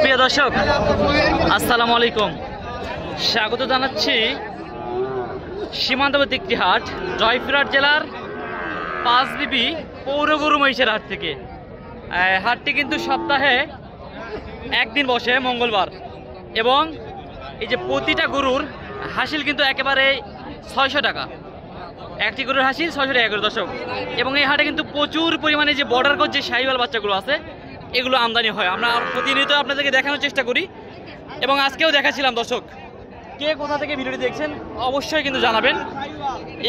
সুপ্রিয় দর্শক আসসালামু আলাইকুম, স্বাগত জানাচ্ছি সীমান্তবর্তী একটি হাট জয়পুরহাট জেলার পাঁচবিবি পৌর গরু মহিষের হাট থেকে। হাটটি কিন্তু সপ্তাহে একদিন বসে মঙ্গলবার, এবং এই যে প্রতিটা গরুর হাসিল কিন্তু একেবারে 600 টাকা, একটি গরুর হাসিল 600 টাকা করে দর্শক। এবং এই হাটে কিন্তু প্রচুর পরিমাণে যে বর্ডার ক্রস যে শাহিওয়াল বাচ্চাগুলো আছে এগুলো আমদানি হয়। আমরা প্রতিনিয়ত আপনাদেরকে দেখানোর চেষ্টা করি, এবং আজকেও দেখাচ্ছিলাম দর্শক। কে কোথা থেকে ভিডিওটি দেখছেন অবশ্যই কিন্তু জানাবেন,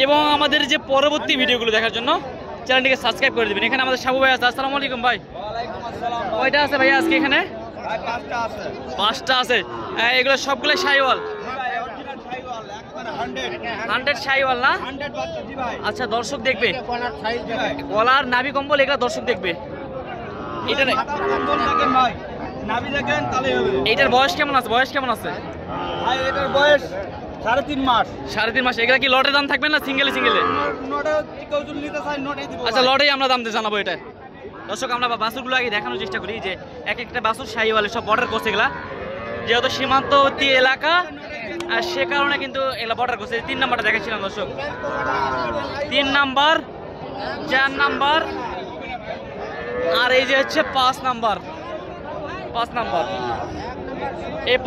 এবং আমাদের যে পরবর্তী ভিডিওগুলো দেখার জন্য চ্যানেলটিকে সাবস্ক্রাইব করে দেবেন। এখানে আমাদের সাবু ভাই আছে। আসসালামু আলাইকুম ভাই। কয়টা আছে ভাই আজকে এখানে? 5টা আছে। এগুলো সবগুলো শাহিওয়াল, 100 শাহিওয়াল না? আচ্ছা, দর্শক দেখবে গলার নাভি কম্বল এগুলো দর্শক দেখবে। এটার বয়স কেমন আছে? এটার বয়স 3.5 মাস। 3.5 মাস। এগুলা কি লটের দাম থাকবে না সিঙ্গেলে? আচ্ছা, লটেই আমরা দাম জানাবো এটা। দর্শক, আমরা বাছুরগুলো আগে দেখানোর চেষ্টা করি যে এক একটা বাছুর শাহিওয়ালের সব বর্ডার ক্রস এগুলা, যেহেতু সীমান্তবর্তী এলাকা আর সে কারণে কিন্তু এগুলা বর্ডার ক্রস। 3 নাম্বারটা দেখাচ্ছিলাম দর্শক, 3 নাম্বার, 4 নাম্বার, আর এই যে হচ্ছে 5 নাম্বার। এই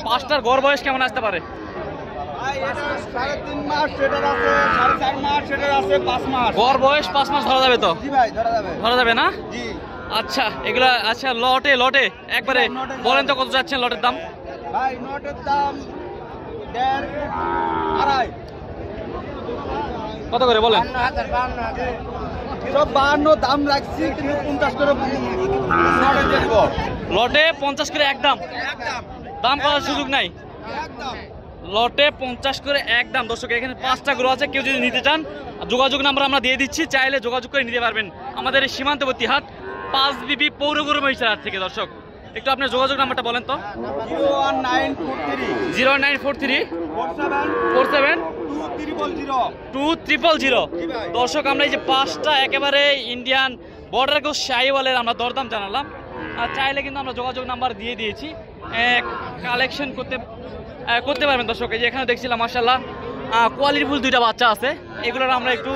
পাঁচটার গড় বয়স কেমন আসতে পারে? 3.5 মাস, সেটার আছে 4.5 মাস, সেটার আছে 5 মাস। গড় বয়স 5 মাস ধরা যাবে তো? জি ভাই, ধরা যাবে না? জি। আচ্ছা, এগুলা আচ্ছা লটে একবারে বলেন তো কত যাচ্ছেন লটের দাম? ভাই লটের দাম 1.5 2.5। কত করে বলেন? 52,000 সব 52 দাম রাখছি, কিন্তু 50 করে লটে দেব। লটে 50 করে একদম, দাম করার সুযোগ নাই। লটে 50 করে একদম দর্শক। এখানে 5টা গরু আছে, কেউ যদি নিতে চান যোগাযোগ নাম্বার আমরা দিয়ে দিচ্ছি, চাইলে যোগাযোগ করে নিতে পারবেন আমাদের এই সীমান্তবর্তী হাট পাঁচবিবি পৌর গরু মহিষের হাট থেকে। দর্শক, একটু আপনার যোগাযোগ নাম্বারটা বলেন তো। 01943 47 200 200। দর্শক, আমরা এই যে 5টা একেবারে ইন্ডিয়ান বর্ডার ক্রস শাহিওয়ালের আমরা দরদাম জানালাম, আর চাইলে কিন্তু আমরা যোগাযোগ নাম্বার দিয়ে দিয়েছি, কালেকশন করতে পারবেন দর্শক। এই যে এখানে দেখছিলাম মাশাআল্লাহ কোয়ালিটিফুল 2টা বাচ্চা আছে, এগুলোর আমরা একটু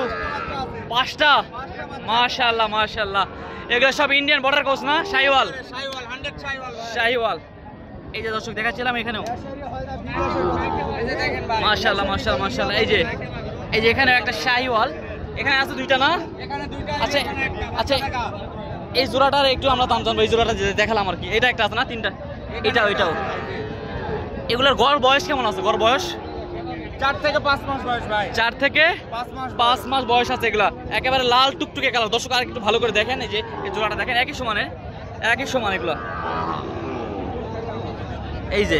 5টা মাশাআল্লাহ এগুলো সব ইন্ডিয়ান বর্ডার ক্রস না? শাহিওয়াল। এই যে দর্শক দেখাচ্ছিলাম এখানেও মাশাআল্লাহ। এই যে এখানে একটা শাহিওয়াল, এখানে আছে 2টা না? আচ্ছা, এই জোড়াটার একটু আমরা দাম জানবো। এই জোড়াটা দেখালাম আর কি, এটা একটা আছে না? 3টা, ওইটাও। এগুলোর গড় বয়স কেমন আছে? গড় বয়স 4 থেকে 5 মাস বয়স ভাই। 4 থেকে 5 মাস বয়স আছে এগুলা, একেবারে লাল টুকটুকে কালার। দর্শক, আর একটু ভালো করে দেখেন, এই যে এই জোড়াটা দেখেন, একই সমান এগুলা। এই যে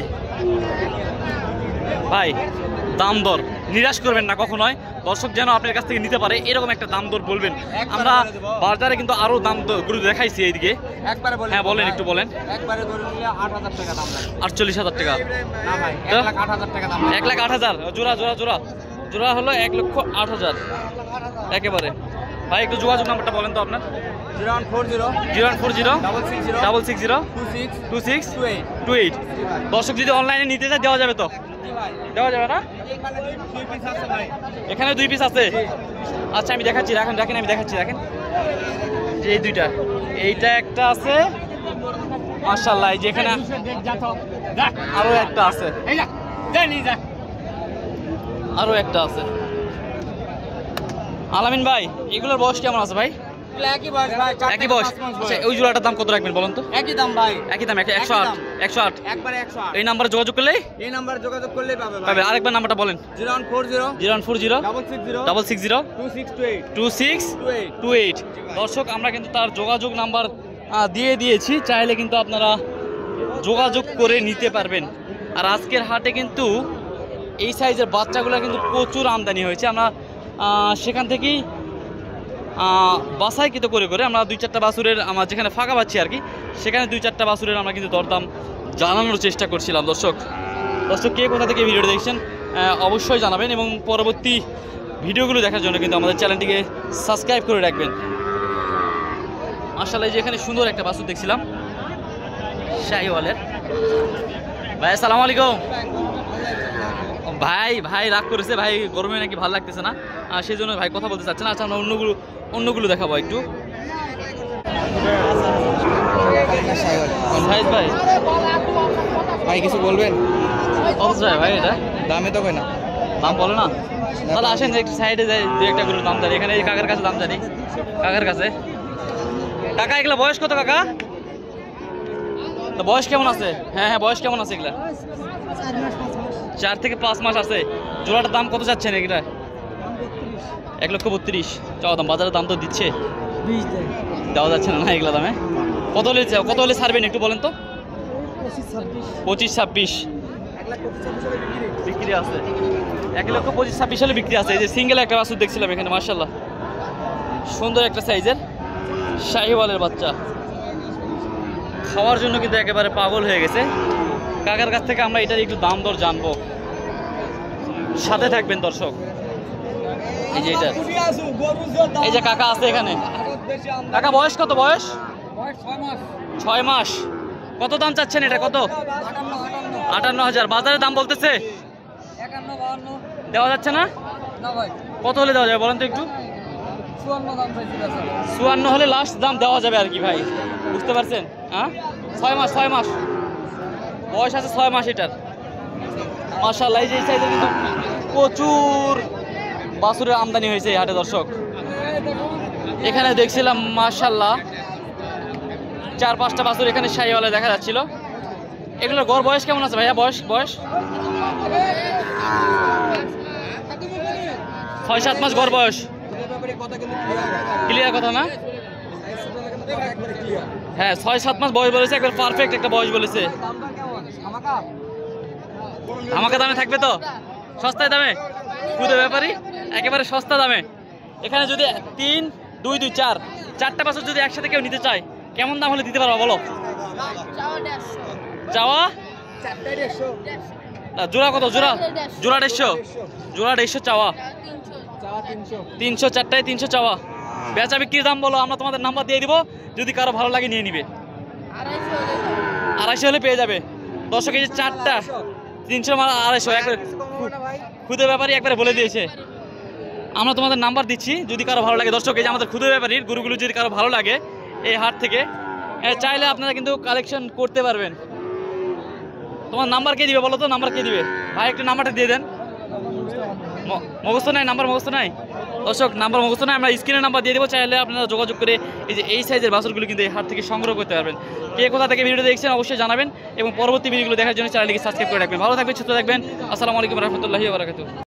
ভাই, দাম দর নিরাশ করবেন না কখনোই, দর্শক যেন আপনার কাছ থেকে নিতে পারে এরকম একটা দাম দর বলবেন। আমরা বাজারে কিন্তু আরো দাম গরু দেখাইছি এইদিকে, একবারে বলেন। হ্যাঁ বলেন, একটু বলেন। একবারে গরু নিলে 8,000 টাকা দাম লাগে। 48,000 টাকা না ভাই, 1,08,000 টাকা দাম। 1,08,000 জোড়া হলো 1,08,000 একেবারে। ভাই, একটু যোগাযোগ নাম্বারটা বলেন তো আপনার। 0140606 2628। দর্শক যদি অনলাইনে নিতে চায় দেওয়া যাবে তো? দেওয়া যাবে না? এখানে 2 পিস আছে। আচ্ছা, আমি দেখাচ্ছি, রাখেন, আমি দেখাচ্ছি, রাখেন। যে এই 2টা, এইটা একটা আছে মাশাআল্লাহ। এই যে এখানে আরো একটা আছে, আলামিন ভাই, এগুলোর বয়স কেমন আছে ভাই? একই বয়স ভাই, একই বয়স। আচ্ছা, ওই জোড়াটার দাম কত রাখবেন বলেন তো? একই দাম ভাই, একই দাম, 108। একবারে 108। এই নাম্বারে যোগাযোগ করলেই পাবে। আরেকবার নাম্বারটা বলেন। 0140606 2628। দর্শক, আমরা কিন্তু তার যোগাযোগ নাম্বার দিয়ে দিয়েছি, চাইলে কিন্তু আপনারা যোগাযোগ করে নিতে পারবেন। আর আজকের হাটে কিন্তু এই সাইজের বাচ্চাগুলো কিন্তু প্রচুর আমদানি হয়েছে। আমরা সেখান থেকেই বাছাইকৃত করে আমরা 2-4টা বাছুরের, আমরা যেখানে ফাঁকা পাচ্ছি আর কি, সেখানে 2-4টা বাছুরের আমরা কিন্তু দরদাম জানানোর চেষ্টা করছিলাম। দর্শক, কে কোথা থেকে ভিডিওটি দেখছেন অবশ্যই জানাবেন, এবং পরবর্তী ভিডিওগুলো দেখার জন্য কিন্তু আমাদের চ্যানেলটিকে সাবস্ক্রাইব করে রাখবেন। মাশাআল্লাহ, যেখানে সুন্দর একটা বাছুর দেখছিলাম, শাহিওয়ালের। ভাই আসসালামু আলাইকুম। ভাই ভাই রাগ করেছে, ভাই গরমে নাকি ভালো লাগতেছে না, সেই জন্য ভাই কথা বলতে চাচ্ছে না। আচ্ছা আমরা অন্যগুলো দেখাবো একটু। ভাই ভাই ভাই কিছু বলবেন? অবশ্যই ভাই, এটা দামে তো না, দাম বলো না, তাহলে আসেন একটু সাইডে যাই, দু একটা গরুর দাম জানি। এখানে এই কাকার কাছে দাম জানি, কাকার কাছে। কাকা এগুলা বয়স কত কাকা? তো বয়স কেমন আছে? হ্যাঁ হ্যাঁ, বয়স কেমন আছে এগুলা? 4 থেকে 5 মাস আছে। জোড়াটার দাম কত যাচ্ছেন এগুলা? 1,32,000 চাওয়া দাম। বাজারের দাম তো দিচ্ছে, দেওয়া যাচ্ছে না না এগুলা দামে। কত হলে ছাড়বেন একটু বলেন তো? 25-26 বিক্রি আছে। 1,25,000 হলে বিক্রি আছে। এই যে সিঙ্গেল একটা বাছুর দেখছিলাম এখানে, মাশাআল্লাহ সুন্দর একটা সাইজের শাহিওয়ালের বাচ্চা। খাওয়ার জন্য কিন্তু একেবারে পাগল হয়ে গেছে। কাকার কাছ থেকে আমরা এটার একটু দাম দর জানবো, সাথে থাকবেন দর্শক। এই যে এটা, এই যে কাকা আছে এখানে। কাকা বয়স কত? বয়স 6 মাস। কত দাম চাচ্ছেন এটা? কত? 58,000। বাজারের দাম বলতেছে দেওয়া যাচ্ছে না। কত হলে দেওয়া যাবে বলেন তো একটু? 54 হলে লাস্ট দাম দেওয়া যাবে আর কি ভাই, বুঝতে পারছেন? হ্যাঁ 6 মাস, 6 মাস বয়স আছে, 6 মাস এটার। মাশাআল্লাহ এই যে সাইজের কিন্তু প্রচুর বাছুরের আমদানি হয়েছে এই হাটে দর্শক। এখানে দেখছিলাম মাশাআল্লাহ 4-5টা বাছুর এখানে শাহিওয়ালে দেখা যাচ্ছিল। এগুলোর গড় বয়স কেমন আছে ভাইয়া? বয়স 6-7 মাস গড় বয়স। ক্লিয়ার কথা না? হ্যাঁ 6-7 মাস বয়স বলেছে, একবার পারফেক্ট একটা বয়স বলেছে। ধামাকা দামে থাকবে তো? সস্তায় দামে? খুদে ব্যাপারী একেবারে সস্তা দামে। এখানে যদি 3, 2, 2, 4টা বাছুর যদি একসাথে কেউ নিতে চায়, কেমন দাম হলে দিতে পারবো বলো? চাওয়া জোড়া কত? জোড়া 150, জোড়া 150 চাওয়া। 300, 4টায় 300 চাওয়া। বেচা বিক্রির দাম বলো, আমরা তোমাদের নাম্বার দিয়ে দিব, যদি কারো ভালো লাগে নিয়ে নিবে। 250 হলে পেয়ে যাবে দর্শক। এই যে 4টা 300 মানে 250 একবার খুদে ব্যাপারী একবারে বলে দিয়েছে। আমরা তোমাদের নাম্বার দিচ্ছি, যদি কারো ভালো লাগে দর্শক। এই যে আমাদের খুদে ব্যাপারীর গরুগুলো যদি কারো ভালো লাগে এই হাট থেকে চাইলে আপনারা কিন্তু কালেকশন করতে পারবেন। তোমার নাম্বার কে দিবে বলো তো? নাম্বার কে দিবে ভাই? একটু নাম্বারটা দিয়ে দেন। মুখস্থ নাই নাম্বার? মুখস্থ নাই দর্শক, নাম্বার মুখস্থ নাই। আমরা স্ক্রিনে নাম্বার দিয়ে দেবো, চাইলে আপনারা যোগাযোগ করে এই যে এই সাইজের বাছুরগুলো কিন্তু এই হাট থেকে সংগ্রহ করতে পারবেন। কে কোথা থেকে ভিডিওটা দেখছেন অবশ্যই জানাবেন, এবং পরবর্তী ভিডিওগুলো দেখার জন্য চ্যানেলটিকে সাবস্ক্রাইব করে রাখবেন। ভালো থাকবেন, সুস্থ থাকবেন। আসসালামু আলাইকুম রহমতুল্লাহি ওয়া বারাকাতুহু।